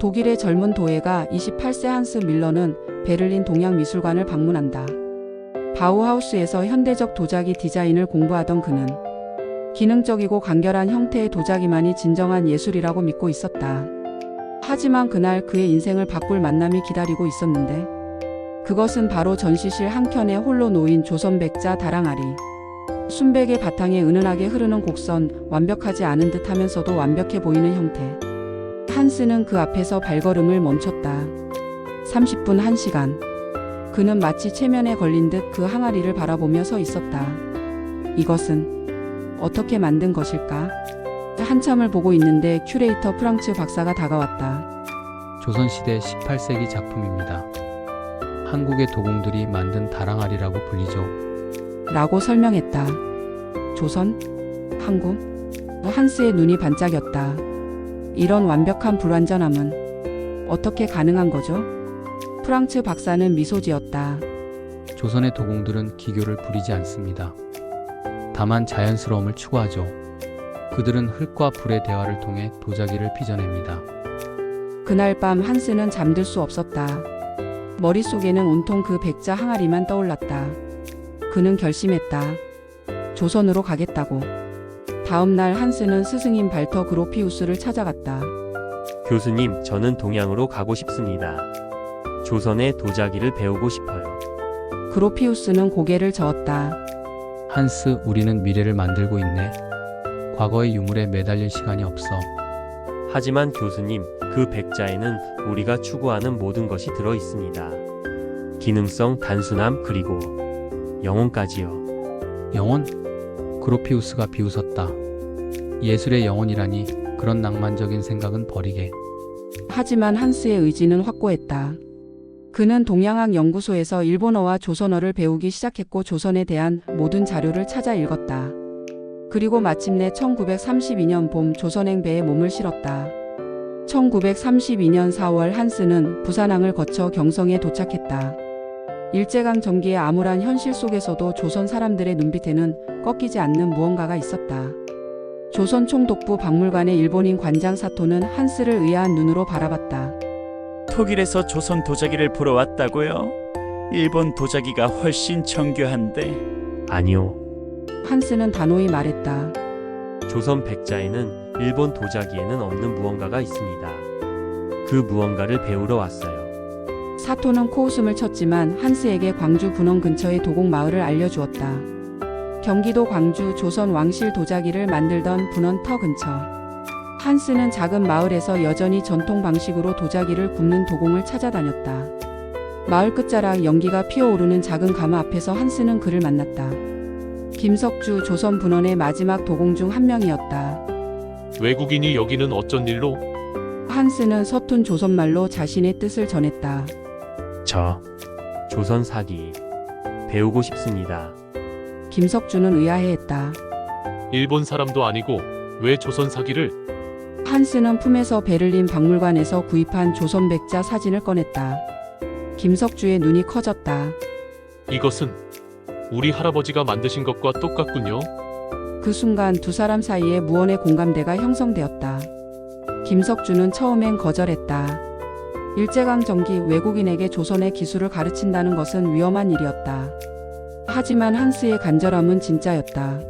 독일의 젊은 도예가 28세 한스 밀러는 베를린 동양미술관을 방문한다. 바우하우스에서 현대적 도자기 디자인을 공부하던 그는 기능적이고 간결한 형태의 도자기만이 진정한 예술이라고 믿고 있었다. 하지만 그날 그의 인생을 바꿀 만남이 기다리고 있었는데 그것은 바로 전시실 한켠에 홀로 놓인 조선 백자 다랑아리. 순백의 바탕에 은은하게 흐르는 곡선, 완벽하지 않은 듯 하면서도 완벽해 보이는 형태. 한스는 그 앞에서 발걸음을 멈췄다. 30분 1시간. 그는 마치 체면에 걸린 듯 그 항아리를 바라보며 서 있었다. 이것은 어떻게 만든 것일까? 한참을 보고 있는데 큐레이터 프랑츠 박사가 다가왔다. 조선시대 18세기 작품입니다. 한국의 도공들이 만든 다랑아리라고 불리죠. 라고 설명했다. 조선? 한국? 한스의 눈이 반짝였다. 이런 완벽한 불완전함은 어떻게 가능한 거죠? 프랑츠 박사는 미소 지었다. 조선의 도공들은 기교를 부리지 않습니다. 다만 자연스러움을 추구하죠. 그들은 흙과 불의 대화를 통해 도자기를 빚어냅니다. 그날 밤 한스는 잠들 수 없었다. 머릿속에는 온통 그 백자 항아리만 떠올랐다. 그는 결심했다. 조선으로 가겠다고. 다음 날 한스는 스승인 발터 그로피우스를 찾아갔다. 교수님, 저는 동양으로 가고 싶습니다. 조선의 도자기를 배우고 싶어요. 그로피우스는 고개를 저었다. 한스, 우리는 미래를 만들고 있네. 과거의 유물에 매달릴 시간이 없어. 하지만 교수님, 그 백자에는 우리가 추구하는 모든 것이 들어 있습니다. 기능성, 단순함, 그리고 영혼까지요. 영혼? 그로피우스가 비웃었다. 예술의 영혼이라니, 그런 낭만적인 생각은 버리게. 하지만 한스의 의지는 확고했다. 그는 동양학 연구소에서 일본어와 조선어를 배우기 시작했고 조선에 대한 모든 자료를 찾아 읽었다. 그리고 마침내 1932년 봄 조선행배에 몸을 실었다. 1932년 4월 한스는 부산항을 거쳐 경성에 도착했다. 일제강 전기의 암울한 현실 속에서도 조선 사람들의 눈빛에는 꺾이지 않는 무언가가 있었다. 조선 총독부 박물관의 일본인 관장 사토는 한스를 의아한 눈으로 바라봤다. 독일에서 조선 도자기를 보러 왔다고요? 일본 도자기가 훨씬 정교한데. 아니요. 한스는 단호히 말했다. 조선 백자에는 일본 도자기에는 없는 무언가가 있습니다. 그 무언가를 배우러 왔어요. 사토는 코웃음을 쳤지만 한스에게 광주 분원 근처의 도곡 마을을 알려주었다. 경기도 광주 조선 왕실 도자기를 만들던 분원 터 근처. 한스는 작은 마을에서 여전히 전통 방식으로 도자기를 굽는 도공을 찾아다녔다. 마을 끝자락 연기가 피어오르는 작은 가마 앞에서 한스는 그를 만났다. 김석주 조선 분원의 마지막 도공 중 한 명이었다. 외국인이 여기는 어쩐 일로? 한스는 서툰 조선말로 자신의 뜻을 전했다. 저 조선 사기 배우고 싶습니다. 김석주는 의아해했다. 일본 사람도 아니고 왜 조선 사기를? 한스는 품에서 베를린 박물관에서 구입한 조선 백자 사진을 꺼냈다. 김석주의 눈이 커졌다. 이것은 우리 할아버지가 만드신 것과 똑같군요. 그 순간 두 사람 사이에 무언의 공감대가 형성되었다. 김석주는 처음엔 거절했다. 일제강 전기 외국인에게 조선의 기술을 가르친다는 것은 위험한 일이었다. 하지만 한스의 간절함은 진짜였다.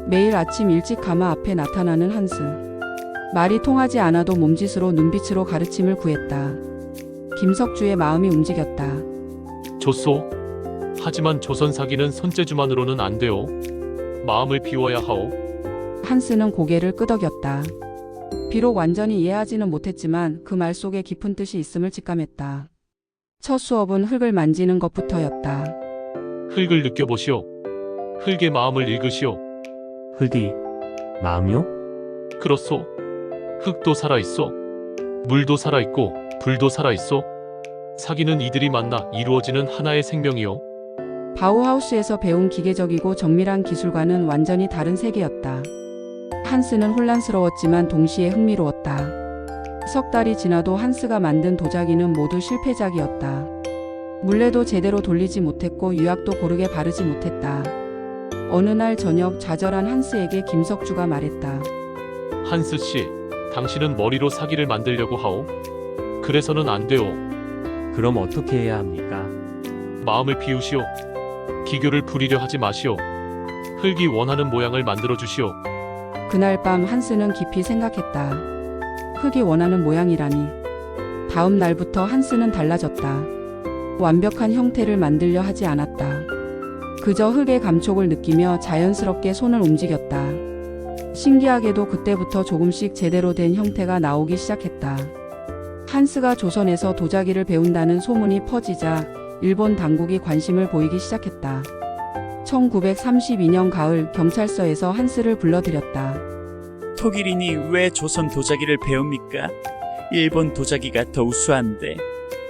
매일 아침 일찍 가마 앞에 나타나는 한스. 말이 통하지 않아도 몸짓으로 눈빛으로 가르침을 구했다. 김석주의 마음이 움직였다. 좋소. 하지만 조선 사기는 손재주만으로는 안 돼요. 마음을 비워야 하오. 한스는 고개를 끄덕였다. 비록 완전히 이해하지는 못했지만 그 말 속에 깊은 뜻이 있음을 직감했다. 첫 수업은 흙을 만지는 것부터였다. 흙을 느껴보시오. 흙의 마음을 읽으시오. 흙이 마음이요? 그렇소. 흙도 살아있소. 물도 살아있고 불도 살아있소. 사기는 이들이 만나 이루어지는 하나의 생명이요. 바우하우스에서 배운 기계적이고 정밀한 기술과는 완전히 다른 세계였다. 한스는 혼란스러웠지만 동시에 흥미로웠다. 석 달이 지나도 한스가 만든 도자기는 모두 실패작이었다. 물레도 제대로 돌리지 못했고 유약도 고르게 바르지 못했다. 어느 날 저녁 좌절한 한스에게 김석주가 말했다. 한스 씨, 당신은 머리로 사기를 만들려고 하오? 그래서는 안 돼요. 그럼 어떻게 해야 합니까? 마음을 비우시오. 기교를 부리려 하지 마시오. 흙이 원하는 모양을 만들어 주시오. 그날 밤 한스는 깊이 생각했다. 흙이 원하는 모양이라니. 다음 날부터 한스는 달라졌다. 완벽한 형태를 만들려 하지 않았다. 그저 흙의 감촉을 느끼며 자연스럽게 손을 움직였다. 신기하게도 그때부터 조금씩 제대로 된 형태가 나오기 시작했다. 한스가 조선에서 도자기를 배운다는 소문이 퍼지자 일본 당국이 관심을 보이기 시작했다. 1932년 가을 경찰서에서 한스를 불러들였다. 독일인이 왜 조선 도자기를 배웁니까? 일본 도자기가 더 우수한데.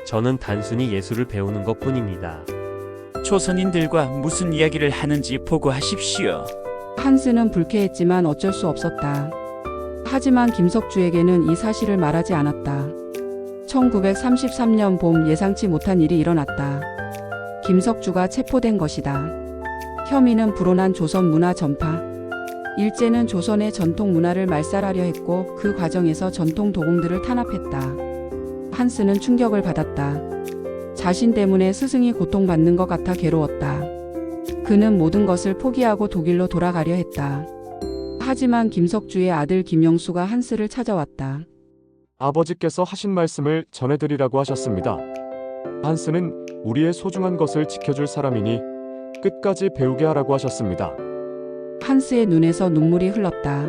저는 단순히 예술을 배우는 것뿐입니다. 조선인들과 무슨 이야기를 하는지 보고하십시오. 한스는 불쾌했지만 어쩔 수 없었다. 하지만 김석주에게는 이 사실을 말하지 않았다. 1933년 봄 예상치 못한 일이 일어났다. 김석주가 체포된 것이다. 혐의는 불온한 조선 문화 전파. 일제는 조선의 전통 문화를 말살하려 했고 그 과정에서 전통 도공들을 탄압했다. 한스는 충격을 받았다. 자신 때문에 스승이 고통받는 것 같아 괴로웠다. 그는 모든 것을 포기하고 독일로 돌아가려 했다. 하지만 김석주의 아들 김영수가 한스를 찾아왔다. 아버지께서 하신 말씀을 전해드리라고 하셨습니다. 한스는 우리의 소중한 것을 지켜줄 사람이니 끝까지 배우게 하라고 하셨습니다. 한스의 눈에서 눈물이 흘렀다.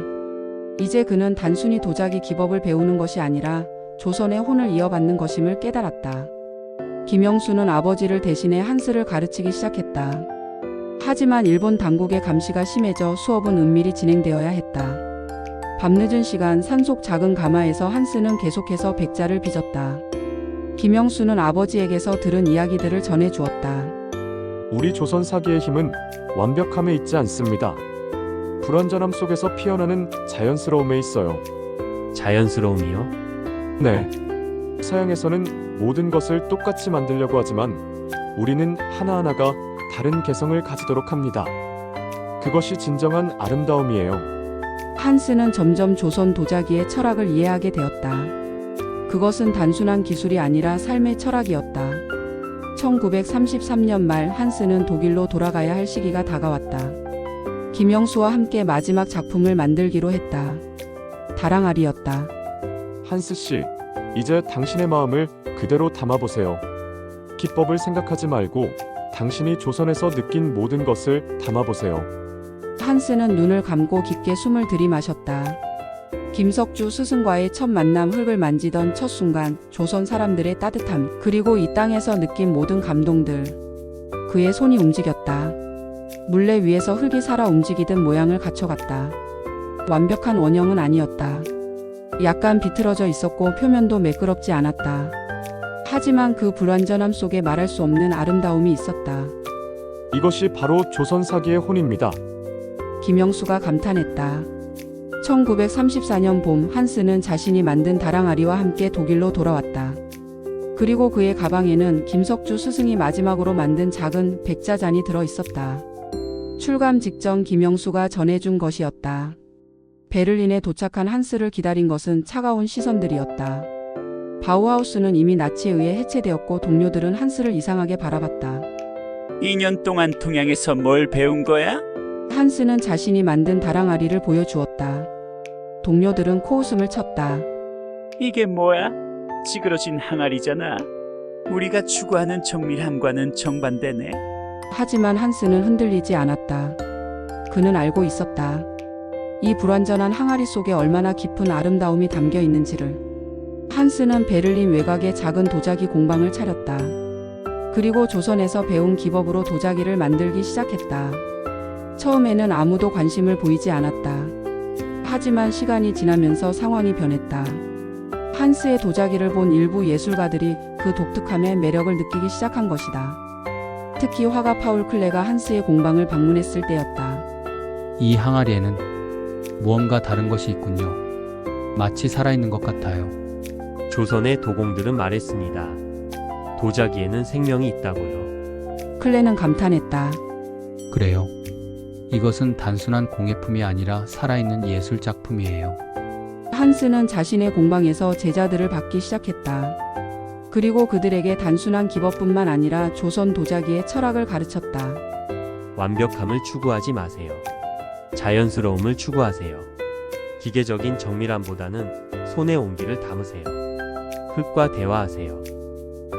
이제 그는 단순히 도자기 기법을 배우는 것이 아니라 조선의 혼을 이어받는 것임을 깨달았다. 김영수는 아버지를 대신해 한스를 가르치기 시작했다. 하지만 일본 당국의 감시가 심해져 수업은 은밀히 진행되어야 했다. 밤늦은 시간 산속 작은 가마에서 한스는 계속해서 백자를 빚었다. 김영수는 아버지에게서 들은 이야기들을 전해주었다. 우리 조선 사기의 힘은 완벽함에 있지 않습니다. 불완전함 속에서 피어나는 자연스러움에 있어요. 자연스러움이요? 네. 서양에서는 모든 것을 똑같이 만들려고 하지만 우리는 하나하나가 다른 개성을 가지도록 합니다. 그것이 진정한 아름다움이에요. 한스는 점점 조선 도자기의 철학을 이해하게 되었다. 그것은 단순한 기술이 아니라 삶의 철학이었다. 1933년 말 한스는 독일로 돌아가야 할 시기가 다가왔다. 김영수와 함께 마지막 작품을 만들기로 했다. 다랑아리였다. 한스 씨, 이제 당신의 마음을 그대로 담아보세요. 기법을 생각하지 말고 당신이 조선에서 느낀 모든 것을 담아보세요. 한스는 눈을 감고 깊게 숨을 들이마셨다. 김석주 스승과의 첫 만남, 흙을 만지던 첫 순간, 조선 사람들의 따뜻함, 그리고 이 땅에서 느낀 모든 감동들. 그의 손이 움직였다. 물레 위에서 흙이 살아 움직이듯 모양을 갖춰갔다. 완벽한 원형은 아니었다. 약간 비틀어져 있었고 표면도 매끄럽지 않았다. 하지만 그 불완전함 속에 말할 수 없는 아름다움이 있었다. 이것이 바로 조선 사기의 혼입니다. 김영수가 감탄했다. 1934년 봄 한스는 자신이 만든 다랑아리와 함께 독일로 돌아왔다. 그리고 그의 가방에는 김석주 스승이 마지막으로 만든 작은 백자잔이 들어 있었다. 출감 직전 김영수가 전해준 것이었다. 베를린에 도착한 한스를 기다린 것은 차가운 시선들이었다. 바우하우스는 이미 나치에 의해 해체되었고 동료들은 한스를 이상하게 바라봤다. 2년 동안 동양에서 뭘 배운 거야? 한스는 자신이 만든 다랑아리를 보여주었다. 동료들은 코웃음을 쳤다. 이게 뭐야? 찌그러진 항아리잖아. 우리가 추구하는 정밀함과는 정반대네. 하지만 한스는 흔들리지 않았다. 그는 알고 있었다. 이 불완전한 항아리 속에 얼마나 깊은 아름다움이 담겨 있는지를. 한스는 베를린 외곽에 작은 도자기 공방을 차렸다. 그리고 조선에서 배운 기법으로 도자기를 만들기 시작했다. 처음에는 아무도 관심을 보이지 않았다. 하지만 시간이 지나면서 상황이 변했다. 한스의 도자기를 본 일부 예술가들이 그 독특함의 매력을 느끼기 시작한 것이다. 특히 화가 파울 클레가 한스의 공방을 방문했을 때였다. 이 항아리에는 무언가 다른 것이 있군요. 마치 살아있는 것 같아요. 조선의 도공들은 말했습니다. 도자기에는 생명이 있다고요. 클레는 감탄했다. 그래요. 이것은 단순한 공예품이 아니라 살아있는 예술 작품이에요. 한스는 자신의 공방에서 제자들을 받기 시작했다. 그리고 그들에게 단순한 기법뿐만 아니라 조선 도자기의 철학을 가르쳤다. 완벽함을 추구하지 마세요. 자연스러움을 추구하세요. 기계적인 정밀함보다는 손의 온기를 담으세요. 흙과 대화하세요.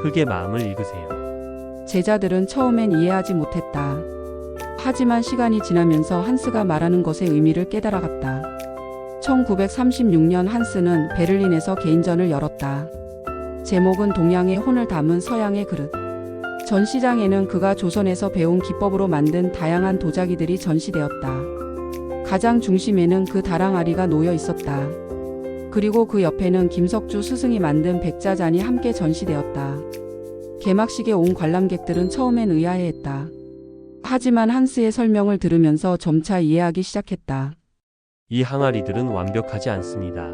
흙의 마음을 읽으세요. 제자들은 처음엔 이해하지 못했다. 하지만 시간이 지나면서 한스가 말하는 것의 의미를 깨달아갔다. 1936년 한스는 베를린에서 개인전을 열었다. 제목은 동양의 혼을 담은 서양의 그릇. 전시장에는 그가 조선에서 배운 기법으로 만든 다양한 도자기들이 전시되었다. 가장 중심에는 그 다랑아리가 놓여 있었다. 그리고 그 옆에는 김석주 스승이 만든 백자잔이 함께 전시되었다. 개막식에 온 관람객들은 처음엔 의아해했다. 하지만 한스의 설명을 들으면서 점차 이해하기 시작했다. 이 항아리들은 완벽하지 않습니다.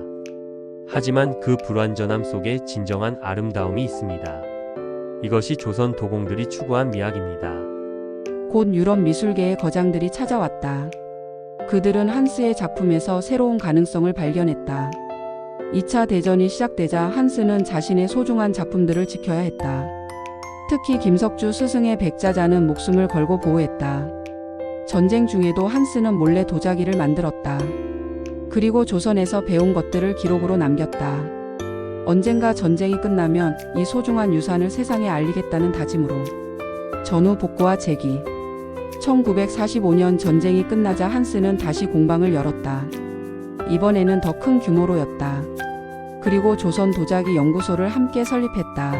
하지만 그 불완전함 속에 진정한 아름다움이 있습니다. 이것이 조선 도공들이 추구한 미학입니다. 곧 유럽 미술계의 거장들이 찾아왔다. 그들은 한스의 작품에서 새로운 가능성을 발견했다. 2차 대전이 시작되자 한스는 자신의 소중한 작품들을 지켜야 했다. 특히 김석주 스승의 백자잔은 목숨을 걸고 보호했다. 전쟁 중에도 한스는 몰래 도자기를 만들었다. 그리고 조선에서 배운 것들을 기록으로 남겼다. 언젠가 전쟁이 끝나면 이 소중한 유산을 세상에 알리겠다는 다짐으로. 전후 복구와 재기. 1945년 전쟁이 끝나자 한스는 다시 공방을 열었다. 이번에는 더 큰 규모로였다. 그리고 조선 도자기 연구소를 함께 설립했다.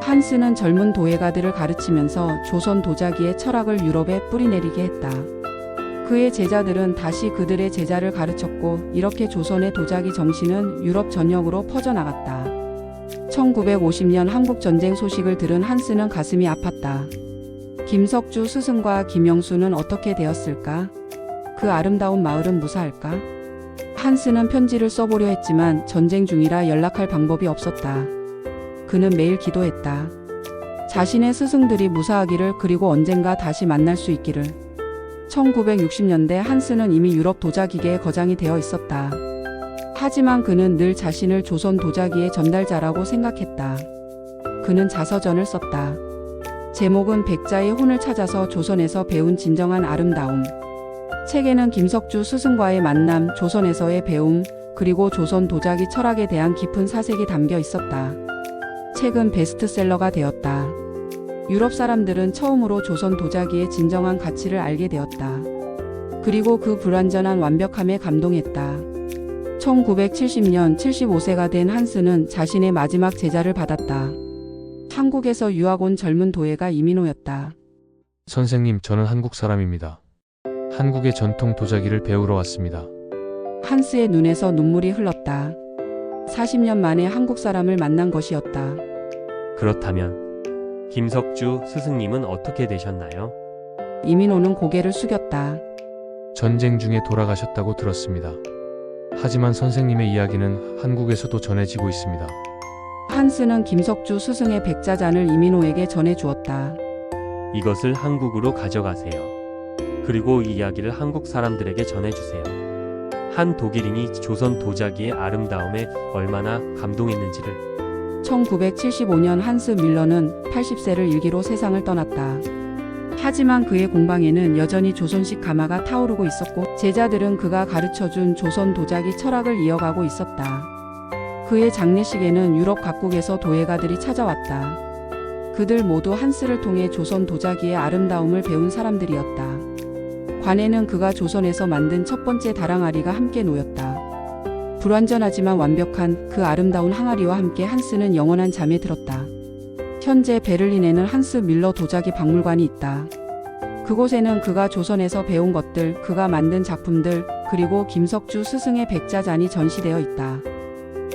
한스는 젊은 도예가들을 가르치면서 조선 도자기의 철학을 유럽에 뿌리내리게 했다. 그의 제자들은 다시 그들의 제자를 가르쳤고 이렇게 조선의 도자기 정신은 유럽 전역으로 퍼져나갔다. 1950년 한국전쟁 소식을 들은 한스는 가슴이 아팠다. 김석주 스승과 김영수는 어떻게 되었을까? 그 아름다운 마을은 무사할까? 한스는 편지를 써보려 했지만 전쟁 중이라 연락할 방법이 없었다. 그는 매일 기도했다. 자신의 스승들이 무사하기를 그리고 언젠가 다시 만날 수 있기를. 1960년대 한스는 이미 유럽 도자기계의 거장이 되어 있었다. 하지만 그는 늘 자신을 조선 도자기의 전달자라고 생각했다. 그는 자서전을 썼다. 제목은 백자의 혼을 찾아서 조선에서 배운 진정한 아름다움. 책에는 김석주 스승과의 만남, 조선에서의 배움, 그리고 조선 도자기 철학에 대한 깊은 사색이 담겨 있었다. 책은 베스트셀러가 되었다. 유럽 사람들은 처음으로 조선 도자기의 진정한 가치를 알게 되었다. 그리고 그 불완전한 완벽함에 감동했다. 1970년 75세가 된 한스는 자신의 마지막 제자를 받았다. 한국에서 유학 온 젊은 도예가 이민호였다. 선생님, 저는 한국 사람입니다. 한국의 전통 도자기를 배우러 왔습니다. 한스의 눈에서 눈물이 흘렀다. 40년 만에 한국 사람을 만난 것이었다. 그렇다면 김석주 스승님은 어떻게 되셨나요? 이민호는 고개를 숙였다. 전쟁 중에 돌아가셨다고 들었습니다. 하지만 선생님의 이야기는 한국에서도 전해지고 있습니다. 한스는 김석주 스승의 백자잔을 이민호에게 전해주었다. 이것을 한국으로 가져가세요. 그리고 이 이야기를 한국 사람들에게 전해주세요. 한 독일인이 조선 도자기의 아름다움에 얼마나 감동했는지를. 1975년 한스 밀러는 80세를 일기로 세상을 떠났다. 하지만 그의 공방에는 여전히 조선식 가마가 타오르고 있었고 제자들은 그가 가르쳐준 조선 도자기 철학을 이어가고 있었다. 그의 장례식에는 유럽 각국에서 도예가들이 찾아왔다. 그들 모두 한스를 통해 조선 도자기의 아름다움을 배운 사람들이었다. 관에는 그가 조선에서 만든 첫 번째 다랑아리가 함께 놓였다. 불완전하지만 완벽한 그 아름다운 항아리와 함께 한스는 영원한 잠에 들었다. 현재 베를린에는 한스 밀러 도자기 박물관이 있다. 그곳에는 그가 조선에서 배운 것들, 그가 만든 작품들, 그리고 김석주 스승의 백자잔이 전시되어 있다.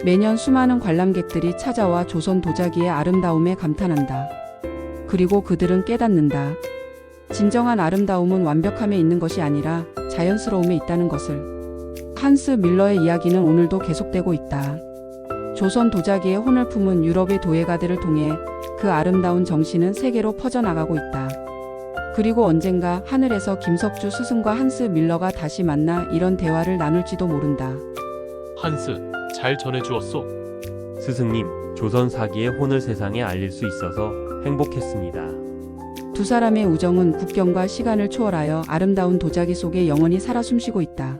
매년 수많은 관람객들이 찾아와 조선 도자기의 아름다움에 감탄한다. 그리고 그들은 깨닫는다. 진정한 아름다움은 완벽함에 있는 것이 아니라 자연스러움에 있다는 것을. 한스 밀러의 이야기는 오늘도 계속되고 있다. 조선 도자기의 혼을 품은 유럽의 도예가들을 통해 그 아름다운 정신은 세계로 퍼져나가고 있다. 그리고 언젠가 하늘에서 김석주 스승과 한스 밀러가 다시 만나 이런 대화를 나눌지도 모른다. 한스, 잘 전해주었소. 스승님, 조선 사기의 혼을 세상에 알릴 수 있어서 행복했습니다. 두 사람의 우정은 국경과 시간을 초월하여 아름다운 도자기 속에 영원히 살아 숨쉬고 있다.